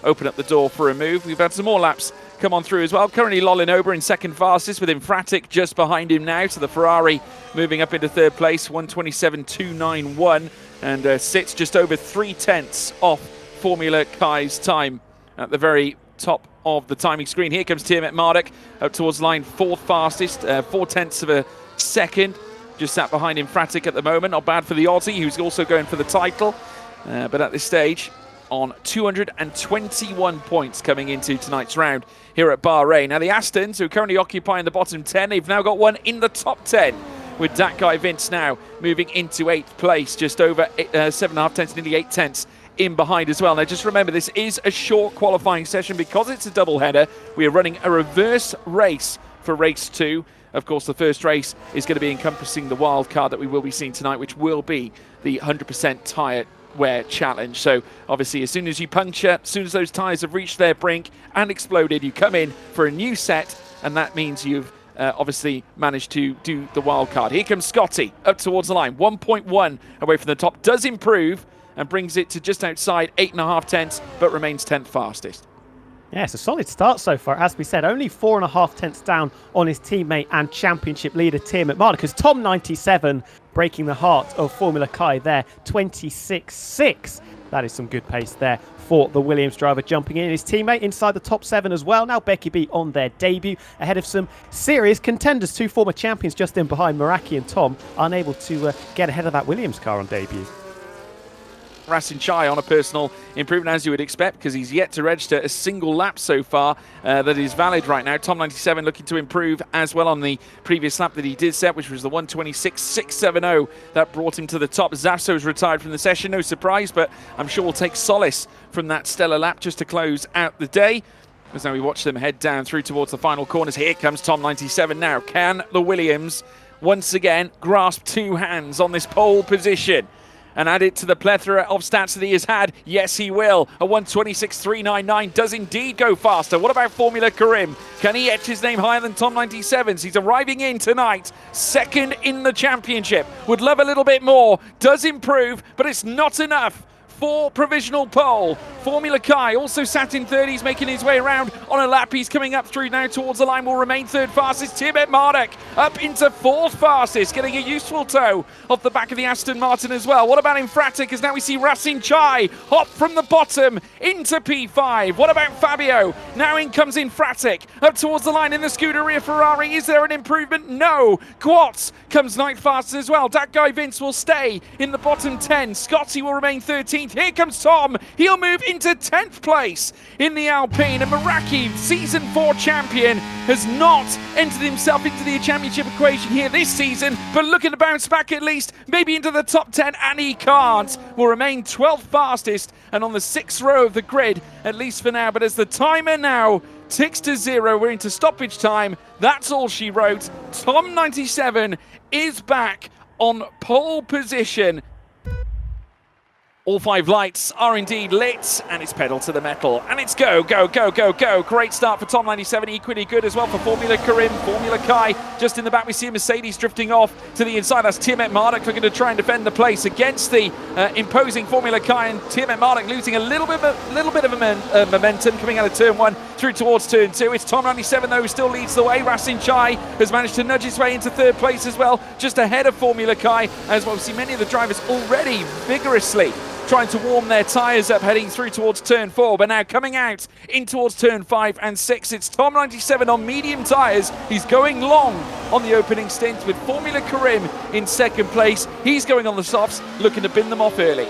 open up the door for a move. We've had some more laps come on through as well. Currently lolling over in second fastest with Infratic just behind him now. So the Ferrari moving up into third place, 1:27.291, and sits just over 3/10 off Formula Kai's time at the very top of the timing screen. Here comes Tiamat Marduk up towards line fourth fastest, 4/10 of a second. Just sat behind Infratic at the moment. Not bad for the Aussie, who's also going for the title. But at this stage, on 221 points coming into tonight's round here at Bahrain. Now the Astons, who are currently occupying the bottom 10, they've now got one in the top 10, with that guy Vince now moving into 8th place, just over 7.5 tenths, nearly 8 tenths in behind as well. Now just remember, this is a short qualifying session because it's a double header. We are running a reverse race for race 2. Of course, the first race is going to be encompassing the wild card that we will be seeing tonight, which will be the 100% tyre wear challenge. So obviously, as soon as you puncture, as soon as those tyres have reached their brink and exploded, you come in for a new set, and that means you've obviously managed to do the wild card. Here comes Scotty up towards the line, 1.1 away from the top, does improve and brings it to just outside 8.5 tenths, but remains 10th fastest. Yeah, it's a solid start so far. As we said, only 4.5 tenths down on his teammate and championship leader Tiamat Marduk, because Tom 97 breaking the heart of Formula Kai there, 26.6. That is some good pace there for the Williams driver, jumping in. His teammate inside the top 7 as well. Now Becky B on their debut, ahead of some serious contenders. 2 former champions just in behind, Meraki and Tom, unable to get ahead of that Williams car on debut. Rasin Chai on a personal improvement, as you would expect, because he's yet to register a single lap so far that is valid right now. Tom 97 looking to improve as well on the previous lap that he did set, which was the 1:26.670 that brought him to the top. Zasso's retired from the session, no surprise, but I'm sure we'll take solace from that stellar lap just to close out the day. As now we watch them head down through towards the final corners. Here comes Tom 97 now. Can the Williams once again grasp 2 hands on this pole position and add it to the plethora of stats that he has had? Yes, he will. A 1:26.399 does indeed go faster. What about Formula Karim? Can he etch his name higher than Tom 97's? He's arriving in tonight, second in the championship. Would love a little bit more. Does improve, but it's not enough for provisional pole. Formula Kai also sat in 30s, making his way around on a lap. He's coming up through now towards the line, will remain 3rd fastest. Tiamat Marduk up into 4th fastest, getting a useful tow off the back of the Aston Martin as well. What about Infratic, as now we see Rasin Chai hop from the bottom into P5. What about Fabio? Now in comes Infratic up towards the line in the Scuderia Ferrari. Is there an improvement? No. Quats comes 9th fastest as well. That guy Vince will stay in the bottom 10. Scotty will remain 13th. Here comes Tom. He'll move into 10th place in the Alpine. And Meraki, season 4 champion, has not entered himself into the championship equation here this season, but looking to bounce back at least, maybe into the top 10, and he can't. Will remain 12th fastest and on the 6th row of the grid, at least for now. But as the timer now ticks to 0, we're into stoppage time. That's all she wrote. Tom 97 is back on pole position. All 5 lights are indeed lit, and it's pedal to the metal. And it's go, go, go, go, go. Great start for Tom 97, equally good as well for Formula Karim, Formula Kai. Just in the back, we see a Mercedes drifting off to the inside. That's Tiamat Marduk looking to try and defend the place against the imposing Formula Kai, and Tiamat Marduk losing a little bit of momentum coming out of turn 1 through towards turn 2. It's Tom 97, though, who still leads the way. Rasin Chai has managed to nudge his way into 3rd place as well, just ahead of Formula Kai, as well. We see many of the drivers already vigorously trying to warm their tyres up, heading through towards turn 4, but now coming out in towards turn 5 and 6. It's Tom 97 on medium tyres. He's going long on the opening stint, with Formula Karim in 2nd place. He's going on the softs, looking to bin them off early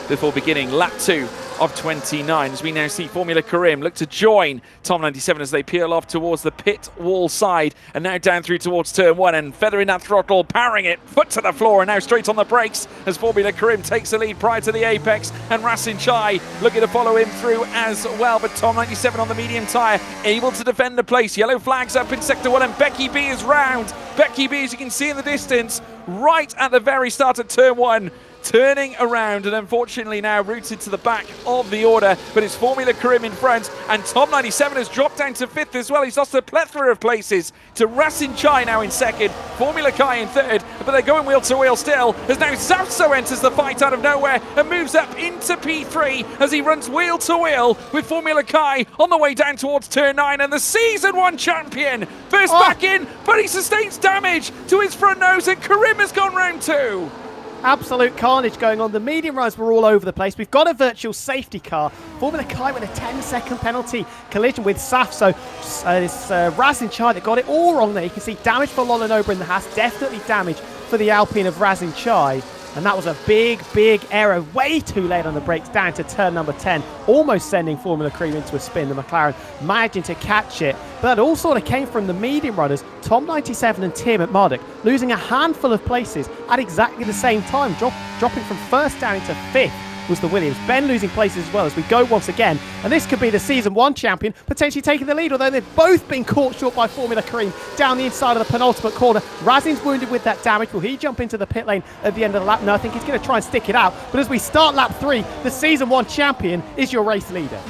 before beginning lap 2 of 29, as we now see Formula Karim look to join Tom 97 as they peel off towards the pit wall side, and now down through towards turn 1 and feathering that throttle, powering it, foot to the floor, and now straight on the brakes as Formula Karim takes the lead prior to the apex, and Rasin Chai looking to follow him through as well. But Tom 97 on the medium tyre, able to defend the place. Yellow flags up in sector 1, and Becky B is round. Becky B, as you can see in the distance, right at the very start of turn 1, turning around and unfortunately now routed to the back of the order, but it's Formula Karim in front, and Tom 97 has dropped down to 5th as well. He's lost a plethora of places to Rasin Chai now in 2nd, Formula Kai in 3rd, but they're going wheel to wheel still, as now Zafso enters the fight out of nowhere and moves up into P3 as he runs wheel to wheel with Formula Kai on the way down towards turn 9, and the Season 1 champion bursts back in, but he sustains damage to his front nose, and Karim has gone round 2. Absolute carnage going on. The medium runs were all over the place. We've got a virtual safety car. Formula Kai with a 10-second penalty collision with Safso. It's Rasin Chai that got it all wrong there. You can see damage for Lolanoba in the Haas. Definitely damage for the Alpine of Rasin Chai. And that was a big, big error. Way too late on the brakes down to turn number 10. Almost sending Formula Cream into a spin. The McLaren managing to catch it. But that all sort of came from the medium runners, Tom 97 and Tim at Marduk, losing a handful of places at exactly the same time. Dropping from 1st down into 5th was the Williams. Ben losing places as well as we go once again. And this could be the Season 1 champion potentially taking the lead, although they've both been caught short by Formula Cream down the inside of the penultimate corner. Razin's wounded with that damage. Will he jump into the pit lane at the end of the lap? No, I think he's going to try and stick it out. But as we start lap 3, the Season 1 champion is your race leader.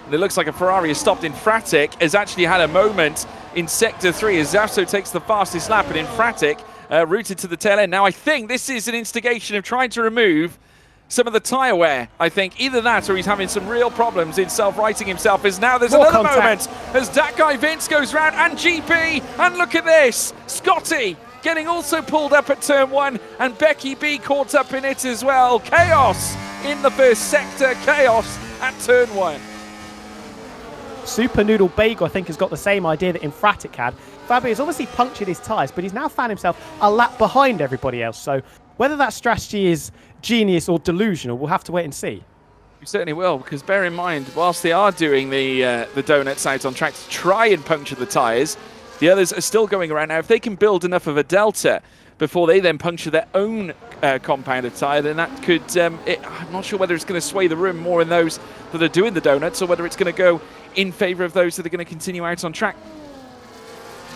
It looks like a Ferrari has stopped. Infratic has actually had a moment in Sector 3 as Zafso takes the fastest lap, and Infratic routed to the tail end. Now I think this is an instigation of trying to remove some of the tyre wear. I think either that or he's having some real problems in self-righting himself, as now there's More another contact. moment as that guy Vince goes round, and GP, and look at this, Scotty getting also pulled up at turn 1, and Becky B caught up in it as well. Chaos in the first sector, chaos at turn 1. Super Noodle Bagel, I think, has got the same idea that Infratic had. Fabio has obviously punctured his tyres, but he's now found himself a lap behind everybody else. So whether that strategy is genius or delusional, we'll have to wait and see. You certainly will, because bear in mind, whilst they are doing the donuts out on track to try and puncture the tyres, the others are still going around. Now, if they can build enough of a delta before they then puncture their own compound of tyre, then that could, I'm not sure whether it's going to sway the room more in those that are doing the donuts, or whether it's going to go in favour of those that are going to continue out on track.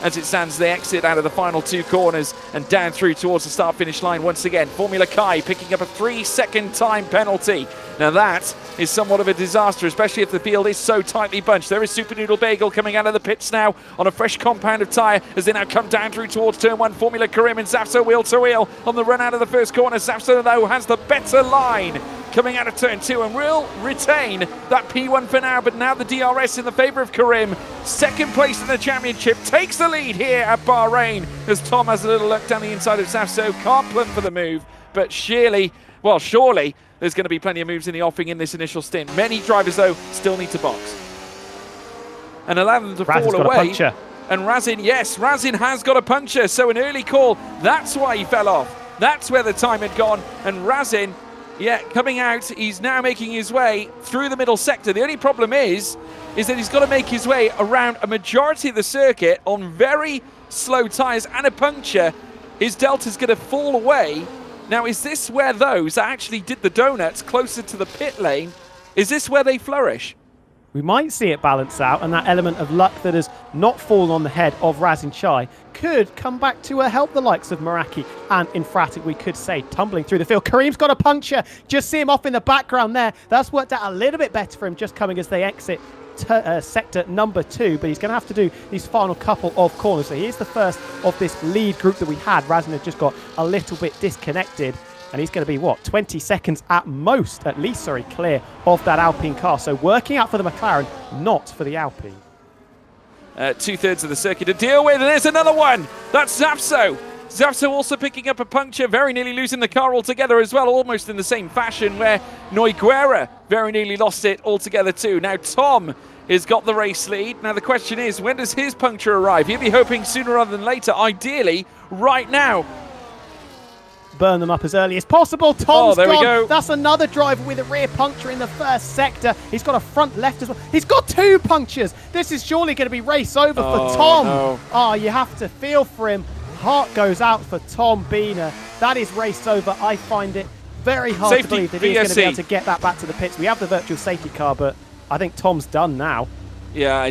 As it stands, they exit out of the final 2 corners and down through towards the start-finish line once again. Formula Kai picking up a 3-second time penalty. Now that is somewhat of a disaster, especially if the field is so tightly bunched. There is Super Noodle Bagel coming out of the pits now on a fresh compound of tyre as they now come down through towards turn 1. Formula Karim and Zafso wheel to wheel on the run out of the first corner. Zafso, though, has the better line coming out of turn 2 and will retain that P1 for now, but now the DRS in the favour of Karim. 2nd place in the championship, takes the lead here at Bahrain as Tom has a little look down the inside of Zafso. Can't plump for the move, but surely there's going to be plenty of moves in the offing in this initial stint. Many drivers, though, still need to box and allow them to fall away. And Razin, yes, Razin has got a puncture, so an early call. That's why he fell off. That's where the time had gone. And Razin, yeah, coming out, he's now making his way through the middle sector. The only problem is that he's got to make his way around a majority of the circuit on very slow tyres and a puncture. His delta's going to fall away. Now, is this where those that actually did the donuts closer to the pit lane, is this where they flourish? We might see it balance out, and that element of luck that has not fallen on the head of Rasin Chai could come back to help the likes of Meraki and Infratic, we could say, tumbling through the field. Kareem's got a puncture. Just see him off in the background there. That's worked out a little bit better for him just coming as they exit sector number 2, but he's going to have to do these final couple of corners. So he is the first of this lead group that we had. Rasin had just got a little bit disconnected, and he's going to be, 20 seconds at least, clear of that Alpine car. So working out for the McLaren, not for the Alpine. 2/3 of the circuit to deal with, and there's another one. That's Zafso. Zafso also picking up a puncture, very nearly losing the car altogether as well, almost in the same fashion where Noiguera very nearly lost it altogether too. Now Tom has got the race lead. Now the question is, when does his puncture arrive? He'll be hoping sooner rather than later, ideally right now. Burn them up as early as possible. Tom's there gone. we go. That's another driver with a rear puncture in the first sector. He's got a front left as well. He's got 2 punctures. This is surely going to be race over for Tom. No. Oh, you have to feel for him. Heart goes out for Tom Biener. That is race over. I find it very hard to believe that he's going to be able to get that back to the pits. We have the virtual safety car, but I think Tom's done now. Yeah,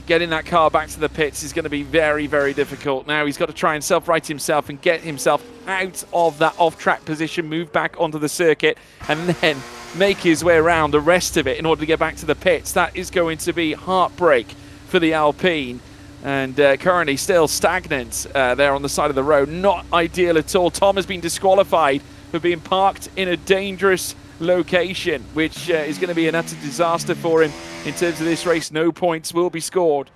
getting that car back to the pits is going to be very, very difficult. Now he's got to try and self-right himself and get himself out of that off-track position, move back onto the circuit, and then make his way around the rest of it in order to get back to the pits. That is going to be heartbreak for the Alpine. And currently still stagnant there on the side of the road. Not ideal at all. Tom has been disqualified for being parked in a dangerous location, which is going to be an utter disaster for him in terms of this race. No points will be scored.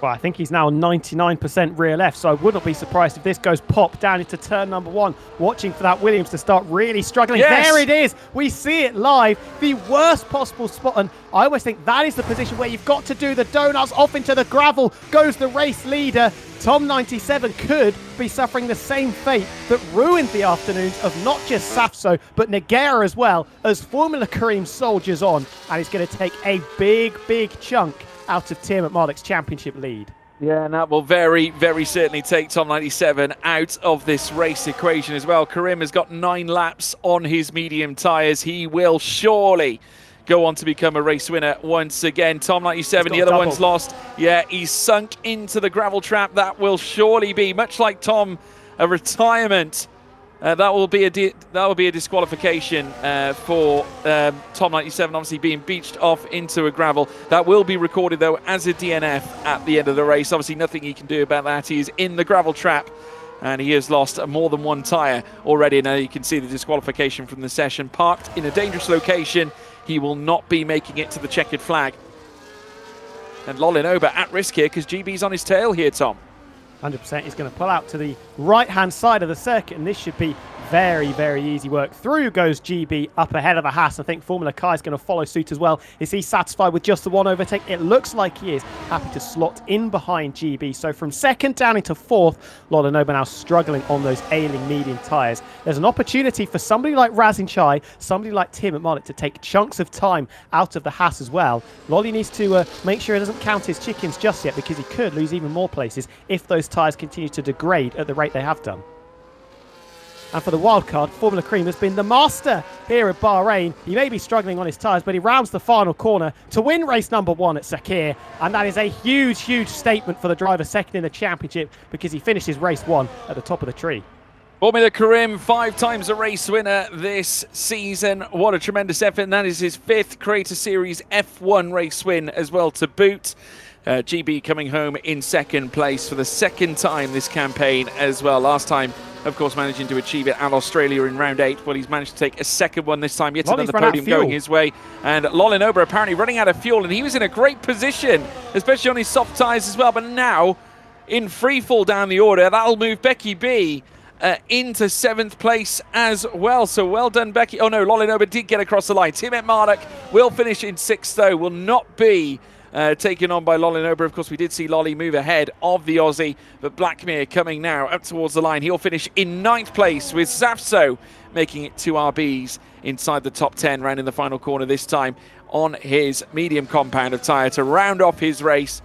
Well, I think he's now 99% rear left, so I would not be surprised if this goes pop down into turn number 1. Watching for that Williams to start really struggling. Yes. There it is. We see it live. The worst possible spot. And I always think that is the position where you've got to do the donuts. Off into the gravel goes the race leader. Tom 97 could be suffering the same fate that ruined the afternoons of not just Safso, but Nogueira as well, as Formula Kareem soldiers on. And it's going to take a big, big chunk out of Tim McMarlick's championship lead. Yeah, and that will very, very certainly take Tom 97 out of this race equation as well. Karim has got 9 laps on his medium tyres. He will surely go on to become a race winner once again. Tom 97, the other one's lost. Yeah, he's sunk into the gravel trap. That will surely be, much like Tom, a retirement. That will be a disqualification for Tom 97, obviously being beached off into a gravel. That will be recorded though as a DNF at the end of the race. Obviously nothing he can do about that. He is in the gravel trap and he has lost more than 1 tyre already. Now you can see the disqualification from the session. Parked in a dangerous location. He will not be making it to the checkered flag. And Lolin Ober at risk here because GB's on his tail here, Tom. 100%. He's going to pull out to the right-hand side of the circuit, and this should be very, very easy work. Through goes GB up ahead of the Haas. I think Formula Kai is going to follow suit as well. Is he satisfied with just the 1 overtake? It looks like he is. Happy to slot in behind GB. So from 2nd down into 4th, Lolanoba now struggling on those ailing medium tyres. There's an opportunity for somebody like Razin Chai, somebody like Tim McMullet to take chunks of time out of the Haas as well. Lolly needs to make sure he doesn't count his chickens just yet, because he could lose even more places if those tyres continue to degrade at the rate they have done. And for the wildcard, Formula Cream has been the master here at Bahrain. He may be struggling on his tyres, but he rounds the final corner to win race number 1 at Sakir. And that is a huge, huge statement for the driver, second in the championship, because he finishes race 1 at the top of the tree. Formula Karim, 5 times a race winner this season. What a tremendous effort. And that is his 5th Creator Series F1 race win as well to boot. GB coming home in 2nd place for the 2nd time this campaign as well. Last time, of course, managing to achieve it at Australia in round 8. Well, he's managed to take a 2nd one this time. Yet another podium going his way. And Lolin Ober apparently running out of fuel, and he was in a great position, especially on his soft tyres as well. But now, in free fall down the order, that'll move Becky B into 7th place as well. So well done, Becky. Oh no, Lolin Ober did get across the line. Tim Mark will finish in 6th though, will not be taken on by Lolin Ober. Of course, we did see Lolly move ahead of the Aussie, but Blackmere coming now up towards the line. He'll finish in 9th place with Zafso making it 2 RBs inside the top 10, round in the final corner this time on his medium compound of tyre to round off his race.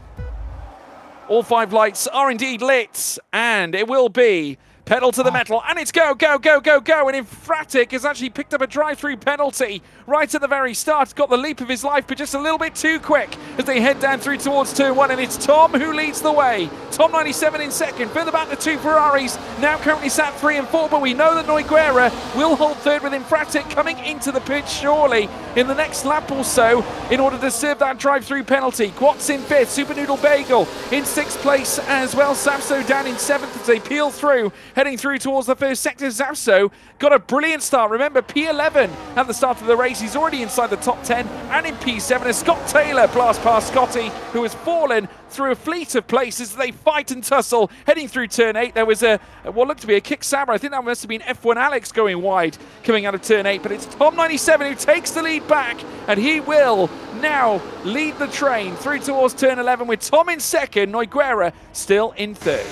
All 5 lights are indeed lit, and it will be pedal to the metal, and it's go, go, go, go, go. And Infratic has actually picked up a drive-through penalty right at the very start. Got the leap of his life, but just a little bit too quick as they head down through towards turn 1. And it's Tom who leads the way. Tom 97 in 2nd. Further back, the 2 Ferraris now currently sat 3 and 4. But we know that Nogueira will hold 3rd with Infratic coming into the pit surely in the next lap or so in order to serve that drive-through penalty. Quats in 5th. Super Noodle Bagel in 6th place as well. Sapso down in 7th as they peel through. Heading through towards the first sector, Zapso got a brilliant start. Remember, P11 at the start of the race. He's already inside the top 10 and in P7 as Scott Taylor blasts past Scotty, who has fallen through a fleet of places as they fight and tussle. Heading through turn 8, there was what looked to be a kick Saber. I think that must have been F1 Alex going wide coming out of turn 8, but it's Tom 97 who takes the lead back, and he will now lead the train through towards turn 11 with Tom in 2nd, Nogueira still in 3rd.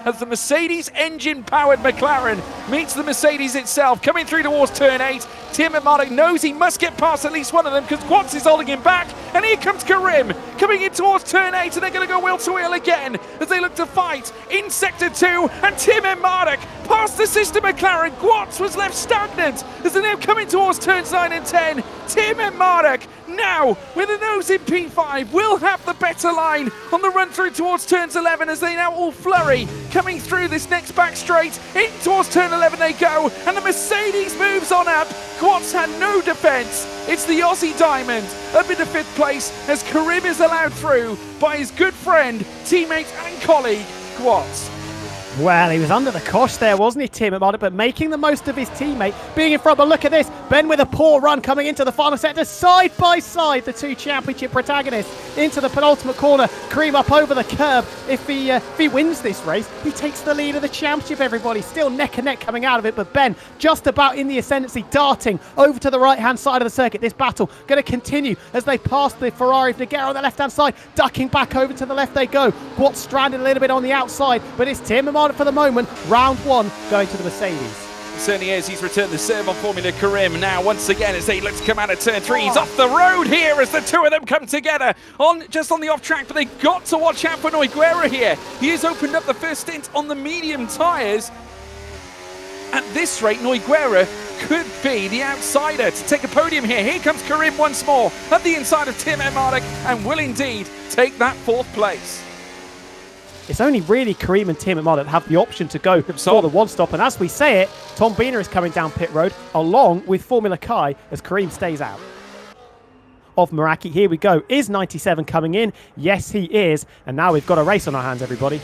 As the Mercedes engine-powered McLaren meets the Mercedes itself, coming through towards turn 8. Tim Mark knows he must get past at least one of them because Quats is holding him back, And here comes Karim coming in towards turn 8, and they're going to go wheel to wheel again as they look to fight in sector 2. And Tim and Marduk past the sister McLaren. Gwatz was left stagnant as they're now coming towards turns 9 and 10. Tim and Marduk now with a nose in P5 will have the better line on the run through towards turns 11 as they now all flurry coming through this next back straight. In towards turn 11 they go, and the Mercedes moves on up. Gwatz had no defence. It's the Aussie Diamond up into 5th place as Karim is allowed through by his good friend, teammate and colleague, Gwatz. Well, he was under the cosh there, wasn't he, Tim Marduk, but making the most of his teammate being in front. But look at this, Ben with a poor run coming into the final sector, side by side, the two championship protagonists into the penultimate corner. Karim up over the curb. If he wins this race, he takes the lead of the championship, everybody. Still neck and neck coming out of it, but Ben just about in the ascendancy, darting over to the right-hand side of the circuit. This battle going to continue as they pass the Ferrari of Nogueira on the left-hand side, ducking back over to the left they go. Gwatz stranded a little bit on the outside, but it's Tim Marduk for the moment. Round 1 going to the Mercedes. Certainly is. He's returned the serve on Formula Karim now once again as they look to come out of turn 3. He's off the road here as the two of them come together just on the off track, but they've got to watch out for Nogueira here. He has opened up the first stint on the medium tyres. At this rate, Nogueira could be the outsider to take a podium here. Here comes Karim once more at the inside of Tim Marduk and will indeed take that 4th place. It's only really Karim and Tim Marduk that have the option to go for the one stop. And as we say it, Tom Biener is coming down pit road along with Formula Kai as Karim stays out of Meraki. Here we go. Is 97 coming in? Yes, he is. And now we've got a race on our hands, everybody.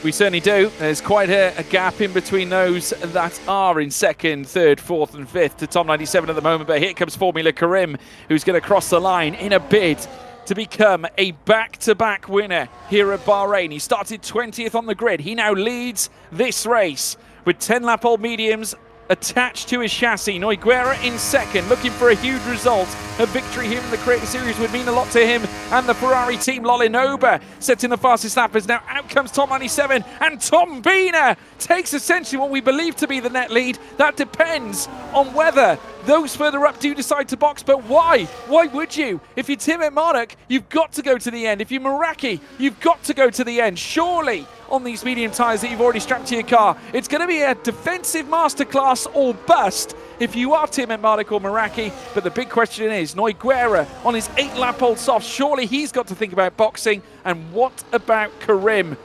We certainly do. There's quite a gap in between those that are in 2nd, 3rd, 4th and 5th to Tom 97 at the moment. But here comes Formula Karim, who's going to cross the line in a bid to become a back-to-back winner here at Bahrain. He started 20th on the grid. He now leads this race with 10-lap-old mediums attached to his chassis. Nogueira in 2nd, looking for a huge result. A victory here in the Creator Series would mean a lot to him and the Ferrari team. Lolinoba setting the fastest lap as now out comes Tom 97, and Tom Biener takes essentially what we believe to be the net lead. That depends on whether those further up do decide to box, but why? Why would you? If you're Tim Marduk, you've got to go to the end. If you're Meraki, you've got to go to the end. Surely, on these medium tyres that you've already strapped to your car, it's going to be a defensive masterclass or bust if you are Tim Marduk or Meraki. But the big question is, Nogueira on his 8-lap-old soft, surely he's got to think about boxing. And what about Karim?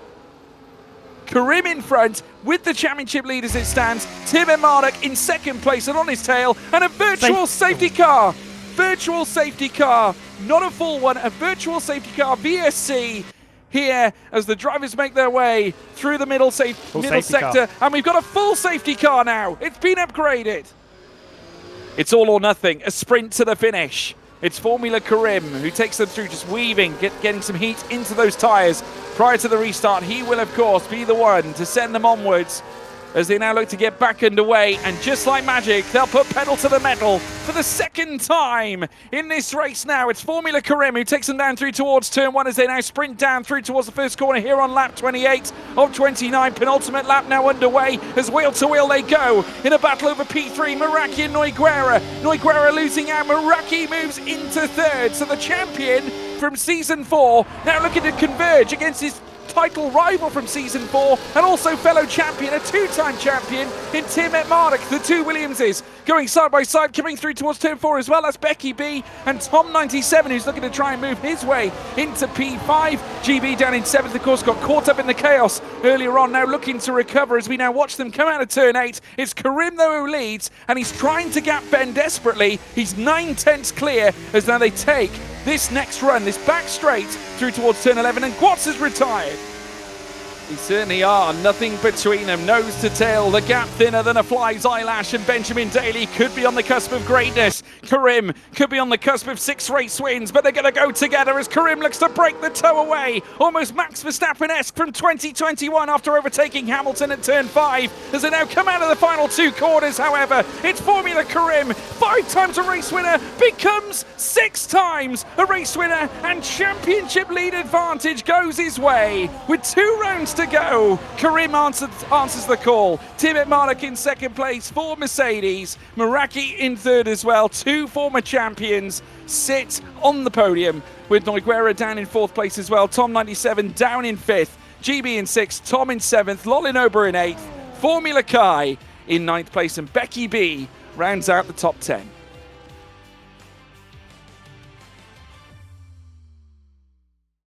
Karim in front with the championship lead as it stands. Tim Marduk in 2nd place and on his tail, and a virtual safety car. Virtual safety car, not a full one, a virtual safety car, VSC. Here as the drivers make their way through the middle sector, and we've got a full safety car now. It's been upgraded. It's all or nothing, a sprint to the finish. It's Formula Karim who takes them through, just weaving, getting some heat into those tyres prior to the restart. He will, of course, be the one to send them onwards as they now look to get back underway. And just like magic, they'll put pedal to the metal for the 2nd time in this race now. It's Formula Karim who takes them down through towards turn 1 as they now sprint down through towards the first corner here on lap 28 of 29. Penultimate lap now underway as wheel to wheel they go in a battle over P3. Meraki and Nogueira. Nogueira losing out. Meraki moves into 3rd. So the champion from Season 4 now looking to converge against his title rival from Season 4 and also fellow champion, a 2-time champion in Tim Marduk. The two Williamses going side by side, coming through towards turn 4 as well. That's Becky B and Tom 97 who's looking to try and move his way into P5. GB down in 7th, of course, got caught up in the chaos earlier on, now looking to recover as we now watch them come out of turn 8. It's Karim though who leads, and he's trying to gap Ben desperately. He's 9/10 clear as now they take this next run, this back straight through towards turn 11, and Gwatz has retired. They certainly are. Nothing between them. Nose to tail. The gap thinner than a fly's eyelash. And Benjamin Daly could be on the cusp of greatness. Karim could be on the cusp of 6 race wins. But they're going to go together as Karim looks to break the toe away. Almost Max Verstappen-esque from 2021 after overtaking Hamilton at turn 5. As they now come out of the final 2 corners, however, it's Formula Karim. 5 times a race winner becomes 6 times a race winner. And championship lead advantage goes his way with 2 rounds to to go. Karim answers the call. Timit Marnik in second place for Mercedes. Meraki in third as well. Two former champions sit on the podium with Nogueira down in fourth place as well. Tom 97 down in fifth. GB in sixth. Tom in seventh. Lolinober in eighth. Formula Kai in ninth place. And Becky B rounds out the top 10.